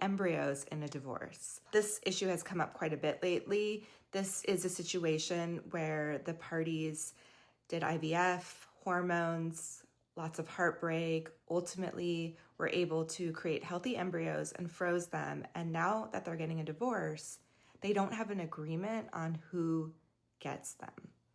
embryos in a divorce. This issue has come up quite a bit lately. This is a situation where the parties did IVF, hormones, lots of heartbreak, ultimately were able to create healthy embryos and froze them. And now that they're getting a divorce, they don't have an agreement on who gets them.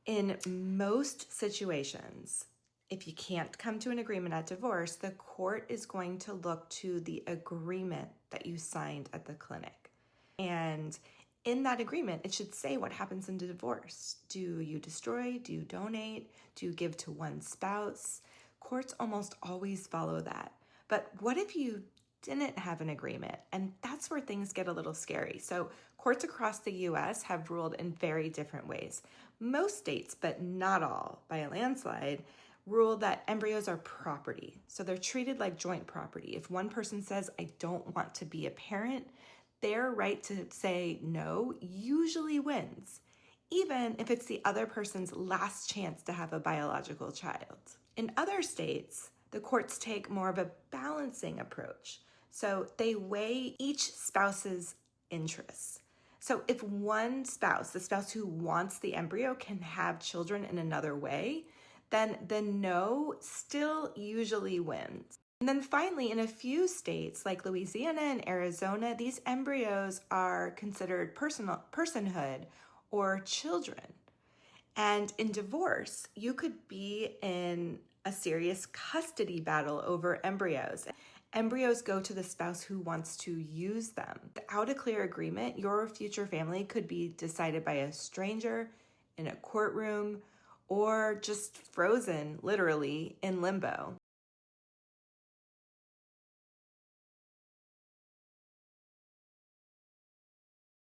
In most situations, if you can't come to an agreement at divorce, the court is going to look to the agreement that you signed at the clinic. And in that agreement, it should say what happens in the divorce. Do you destroy? Do you donate? Do you give to one spouse? Courts almost always follow that. But what if you didn't have an agreement? And that's where things get a little scary. So courts across the US have ruled in very different ways. Most states, but not all, by a landslide, rule that embryos are property. So they're treated like joint property. If one person says, I don't want to be a parent, their right to say no usually wins, even if it's the other person's last chance to have a biological child. In other states, the courts take more of a balancing approach. So they weigh each spouse's interests. So if one spouse, the spouse who wants the embryo, can have children in another way, then the no still usually wins. And then finally, in a few states like Louisiana and Arizona, these embryos are considered personhood or children. And in divorce, you could be in a serious custody battle over embryos. Embryos go to the spouse who wants to use them. Without a clear agreement, your future family could be decided by a stranger in a courtroom or just frozen, literally, in limbo.